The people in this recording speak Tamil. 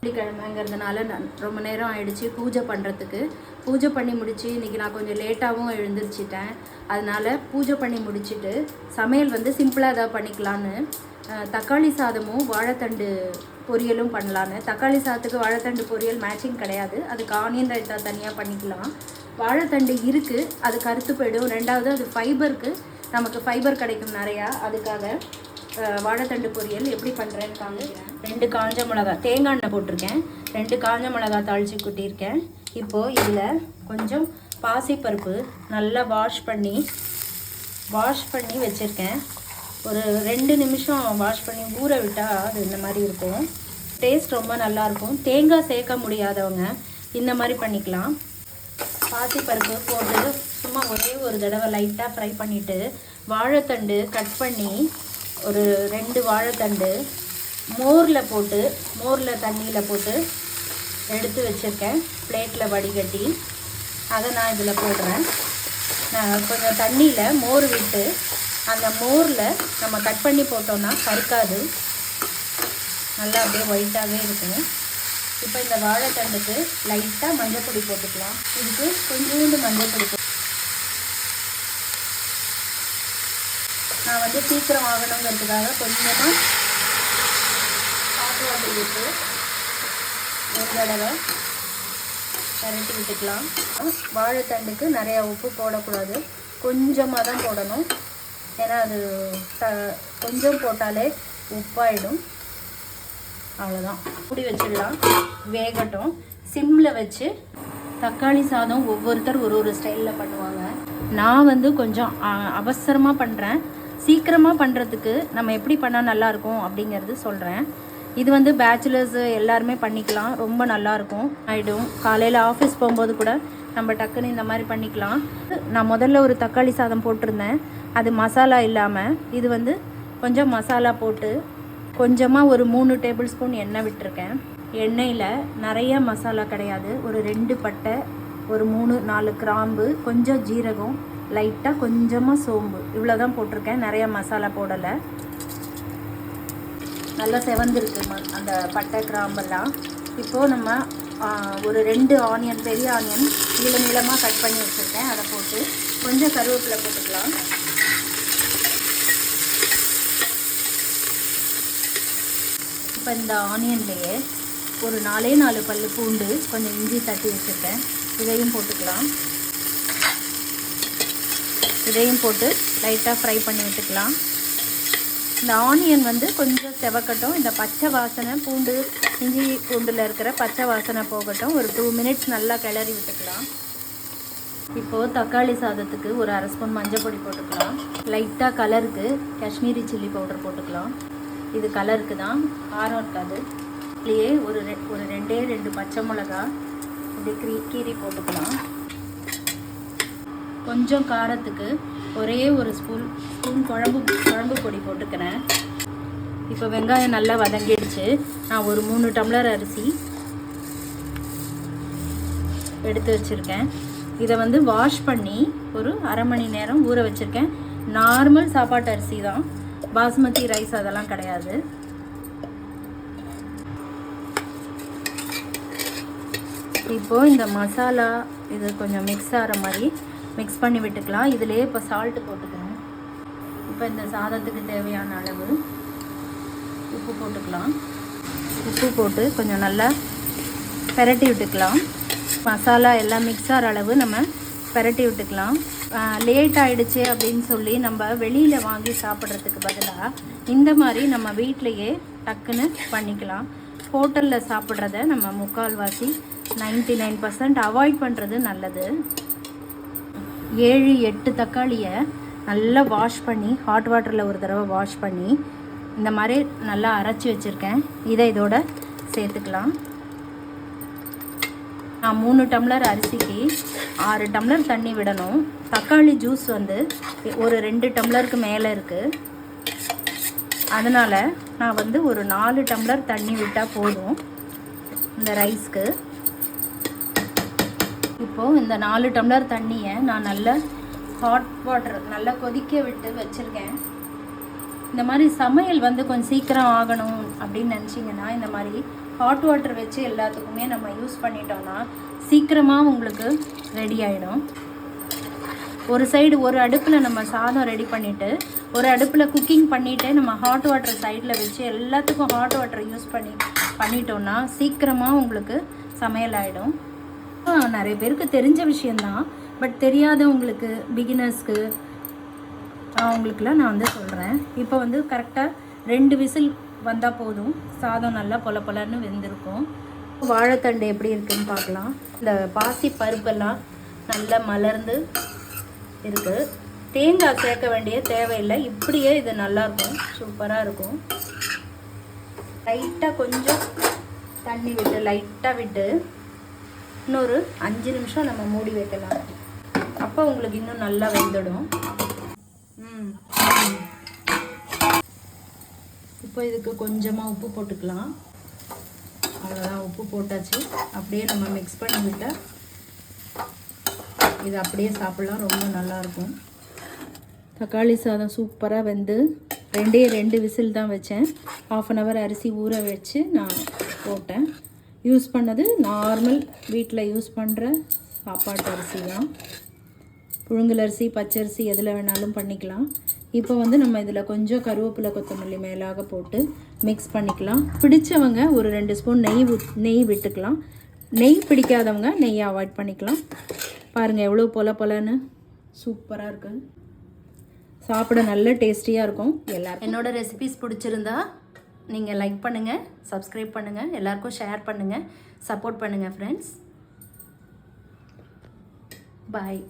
வெள்ளிக்கிழமைங்கிறதுனால நான் ரொம்ப நேரம் ஆயிடுச்சு பூஜை பண்ணுறதுக்கு. பூஜை பண்ணி முடிச்சு இன்றைக்கி நான் கொஞ்சம் லேட்டாகவும் எழுந்திரிச்சிட்டேன். அதனால் பூஜை பண்ணி முடிச்சுட்டு சமையல் வந்து சிம்பிளாக ஏதாவது பண்ணிக்கலான்னு தக்காளி சாதமும் வாழைத்தண்டு பொரியலும் பண்ணலான்னு. தக்காளி சாதத்துக்கு வாழைத்தண்டு பொரியல் மேட்சிங் கிடையாது, அதுக்கு ஆனியன் ரைத்தா தனியாக பண்ணிக்கலாம். வாழைத்தண்டு இருக்குது, அது கருத்து போயிடும். ரெண்டாவது அது ஃபைபருக்கு, நமக்கு ஃபைபர் கிடைக்கும் நிறையா. அதுக்காக வாழைத்தண்டு பொரியல் எப்படி பண்ணுறேன்னு காமிக்கிறேன். 2 காஞ்ச மிளகா, தேங்காய் எண்ணெய் போட்டிருக்கேன். 2 காஞ்ச மிளகா தாளித்து கொட்டியிருக்கேன். இப்போது இதில் கொஞ்சம் பாசிப்பருப்பு நல்லா வாஷ் பண்ணி வச்சுருக்கேன். ஒரு 2 நிமிஷம் வாஷ் பண்ணி ஊற விட்டால் அது இந்த மாதிரி இருக்கும். டேஸ்ட் ரொம்ப நல்லாயிருக்கும். தேங்காய் சேர்க்க முடியாதவங்க இந்த மாதிரி பண்ணிக்கலாம். பாசிப்பருப்பு போட்டு சும்மா ஒரே ஒரு தடவை லைட்டாக ஃப்ரை பண்ணிவிட்டு வாழைத்தண்டு கட் பண்ணி ஒரு 2 வாழைத்தண்டு மோரில் தண்ணியில் போட்டு எடுத்து வச்சுருக்கேன். பிளேட்டில் வடிகட்டி அதை நான் இதில் போடுறேன். நான் கொஞ்சம் தண்ணியில் மோர் விட்டு அந்த மோரில் நம்ம கட் பண்ணி போட்டோன்னா கருக்காது, நல்லா அப்படியே ஒயிட்டாகவே இருக்கும். இப்போ இந்த வாழைத்தண்டுக்கு லைட்டாக மஞ்சள் பொடி போட்டுக்கலாம். இதுக்கு கொஞ்சோண்டு மஞ்சள் பொடி நான் வந்து சீக்கிரம் ஆகணுங்கிறதுக்காக கொஞ்சமாக ஹாட் வாட்டர் விட்டு ஒரு தடவை பரட்டி விட்டுக்கலாம். வாழைத்தண்டுக்கு நிறையா உப்பு போடக்கூடாது, கொஞ்சமாக தான் போடணும். ஏன்னா அது கொஞ்சம் போட்டாலே உப்பாயிடும். அவ்வளோதான், மூடி வச்சிடலாம், வேகட்டும். சிம்மில் வச்சு தக்காளி சாதம் ஒவ்வொருத்தர் ஒரு ஸ்டைலில் பண்ணுவாங்க. நான் வந்து கொஞ்சம் அவசரமாக பண்ணுறேன். சீக்கிரமாக பண்ணுறதுக்கு நம்ம எப்படி பண்ணால் நல்லாயிருக்கும் அப்படிங்கிறது சொல்கிறேன். இது வந்து பேச்சுலர்ஸு எல்லாருமே பண்ணிக்கலாம், ரொம்ப நல்லாயிருக்கும் ஆகிடும். காலையில் ஆஃபீஸ் போகும்போது கூட நம்ம டக்குன்னு இந்த மாதிரி பண்ணிக்கலாம். நான் முதல்ல ஒரு தக்காளி சாதம் போட்டிருந்தேன், அது மசாலா இல்லாமல். இது வந்து கொஞ்சம் மசாலா போட்டு கொஞ்சமாக ஒரு 3 டேபிள் ஸ்பூன் எண்ணெய் விட்டுருக்கேன். எண்ணெயில் நிறைய மசாலா கிடையாது, ஒரு 2 பட்டை, ஒரு 3-4 கிராம்பு, கொஞ்சம் ஜீரகம், லைட்டாக கொஞ்சமாக சோம்பு, இவ்வளோ தான் போட்டிருக்கேன். நிறைய மசாலா போடலை. நல்லா செவந்திருக்கு அந்த பட்டை கிராம்பெல்லாம். இப்போது நம்ம ஒரு 2 ஆனியன், பெரிய ஆனியன் நீளமாக கட் பண்ணி வச்சுருக்கேன், அதை போட்டு கொஞ்சம் கருவேப்பிலை போட்டுக்கலாம். இப்போ இந்த ஆனியன்லேயே ஒரு 4 பல்லு பூண்டு, கொஞ்சம் இஞ்சி தட்டி வச்சுருக்கேன், இதையும் போட்டுக்கலாம். இதையும் போட்டு லைட்டாக ஃப்ரை பண்ணி விட்டுக்கலாம். இந்த ஆனியன் வந்து கொஞ்சம் செவக்கட்டும். இந்த பச்சை வாசனை, இஞ்சி பூண்டில் இருக்கிற பச்சை வாசனை போகட்டும். ஒரு 2 மினிட்ஸ் நல்லா கிளறி விட்டுக்கலாம். இப்போது தக்காளி சாதத்துக்கு ஒரு 1/2 ஸ்பூன் மஞ்சள் பொடி போட்டுக்கலாம். லைட்டாக கலருக்கு காஷ்மீரி சில்லி பவுடர் போட்டுக்கலாம். இது கலருக்கு தான், காரம் இருக்காது. இதுலேயே ஒரு 2 பச்சை மிளகா இப்படி கீரி போட்டுக்கலாம். கொஞ்சம் காரத்துக்கு ஒரே ஒரு ஸ்பூன் குழம்பு பொடி போட்டுக்கிறேன். இப்போ வெங்காயம் நல்லா வதங்கிடுச்சு. நான் ஒரு 3 டம்ளர் அரிசி எடுத்து வச்சுருக்கேன். இதை வந்து வாஷ் பண்ணி ஒரு 1/2 மணி நேரம் ஊற வச்சுருக்கேன். நார்மல் சாப்பாட்டு அரிசி தான், பாஸ்மதி ரைஸ் அதெல்லாம் கிடையாது. இப்போது இந்த மசாலா இது கொஞ்சம் மிக்ஸ் ஆகிற மாதிரி மிக்ஸ் பண்ணி விட்டுக்கலாம். இதிலே இப்போ சால்ட்டு போட்டுக்கணும். இப்போ இந்த சாதத்துக்கு தேவையான அளவு உப்பு போட்டுக்கலாம். உப்பு போட்டு கொஞ்சம் நல்லா பெரட்டி விட்டுக்கலாம். மசாலா எல்லாம் மிக்ஸ் ஆகிற அளவு நம்ம பெரட்டி விட்டுக்கலாம். லேட் ஆகிடுச்சு அப்படின்னு சொல்லி நம்ம வெளியில் வாங்கி சாப்பிட்றதுக்கு பதிலாக இந்த மாதிரி நம்ம வீட்டிலையே டக்குன்னு பண்ணிக்கலாம். ஹோட்டலில் சாப்பிட்றத நம்ம 99% அவாய்ட் பண்ணுறது நல்லது. 7-8 தக்காளியை நல்லா வாஷ் பண்ணி ஹாட் வாட்டரில் ஒரு தடவை வாஷ் பண்ணி இந்த மாதிரி நல்லா அரைச்சி வச்சுருக்கேன். இதை இதோட சேர்த்துக்கலாம். நான் 3 டம்ளர் அரிசிக்கு 6 டம்ளர் தண்ணி விடணும். தக்காளி ஜூஸ் வந்து ஒரு 2 டம்ளருக்கு மேலே இருக்குது. அதனால் நான் வந்து ஒரு 4 டம்ளர் தண்ணி விட்டால் போதும் இந்த ரைஸ்க்கு. இப்போது இந்த 4 டம்ளர் தண்ணியை நான் நல்லா ஹாட் வாட்டர் நல்லா கொதிக்க விட்டு வச்சுருக்கேன். இந்த மாதிரி சமையல் வந்து கொஞ்சம் சீக்கிரம் ஆகணும் அப்படின்னு நினச்சிங்கன்னா இந்த மாதிரி ஹாட் வாட்டர் வச்சு எல்லாத்துக்குமே நம்ம யூஸ் பண்ணிட்டோம்னா சீக்கிரமாக உங்களுக்கு ரெடி ஆகிடும். ஒரு சைடு ஒரு அடுப்பில் நம்ம சாதம் ரெடி பண்ணிவிட்டு ஒரு அடுப்பில் குக்கிங் பண்ணிவிட்டு நம்ம ஹாட் வாட்டர் சைடில் வச்சு எல்லாத்துக்கும் ஹாட் வாட்டர் யூஸ் பண்ணிட்டோம்னா சீக்கிரமாக உங்களுக்கு சமையல் ஆகிடும். நிறைய பேருக்கு தெரிஞ்ச விஷயந்தான், பட் தெரியாதவங்களுக்கு பிகினர்ஸ்க்கு அவங்களுக்குலாம் நான் வந்து சொல்கிறேன். இப்போ வந்து கரெக்டாக 2 விசில் வந்தால் போதும், சாதம் நல்லா பொல பொலன்னு வெந்திருக்கும். வாழைத்தண்டு எப்படி இருக்குன்னு பார்க்கலாம். இந்த பாசி பருப்பெல்லாம் நல்லா மலர்ந்து இருக்குது. தேங்காய் சேர்க்க வேண்டிய தேவையில்லை, இப்படியே இது நல்லாயிருக்கும், சூப்பராக இருக்கும். லைட்டாக கொஞ்சம் தண்ணி விட்டு லைட்டாக விட்டு இன்னொரு 5 நிமிஷம் நம்ம மூடி வைக்கலாம். அப்போ உங்களுக்கு இன்னும் நல்லா வெந்துடும். இப்போ இதுக்கு கொஞ்சமாக உப்பு போட்டுக்கலாம். அவ்வளோதான், உப்பு போட்டாச்சு. அப்படியே நம்ம மிக்ஸ் பண்ணி விட்டால் இது அப்படியே சாப்பிட்லாம், ரொம்ப நல்லாயிருக்கும். தக்காளி சாதம் சூப்பராக வெந்து 2 விசில் தான் வச்சேன். 1/2 hour அரிசி ஊற வச்சு நான் போட்டேன். யூஸ் பண்ணது நார்மல் வீட்டில் யூஸ் பண்ணுற சாப்பாட்டு அரிசி தான். புழுங்கல் அரிசி, பச்சரிசி எதில் வேணாலும் பண்ணிக்கலாம். இப்போ வந்து நம்ம இதில் கொஞ்சம் கருவேப்பிலை, கொத்தமல்லி மேலாக போட்டு மிக்ஸ் பண்ணிக்கலாம். பிடிச்சவங்க ஒரு 2 ஸ்பூன் நெய் விட்டுக்கலாம். நெய் பிடிக்காதவங்க நெய்யை அவாய்ட் பண்ணிக்கலாம். பாருங்கள் எவ்வளோ பொல பொலன்னு சூப்பராக இருக்குது. சாப்பிட நல்ல டேஸ்டியாக இருக்கும். எல்லாரும் என்னோடய ரெசிபிஸ் பிடிச்சிருந்தா நீங்கள் லைக் பண்ணுங்கள், சப்ஸ்கிரைப் பண்ணுங்கள், எல்லாருக்கும் ஷேர் பண்ணுங்கள், சப்போர்ட் பண்ணுங்கள் ஃப்ரெண்ட்ஸ். பாய்.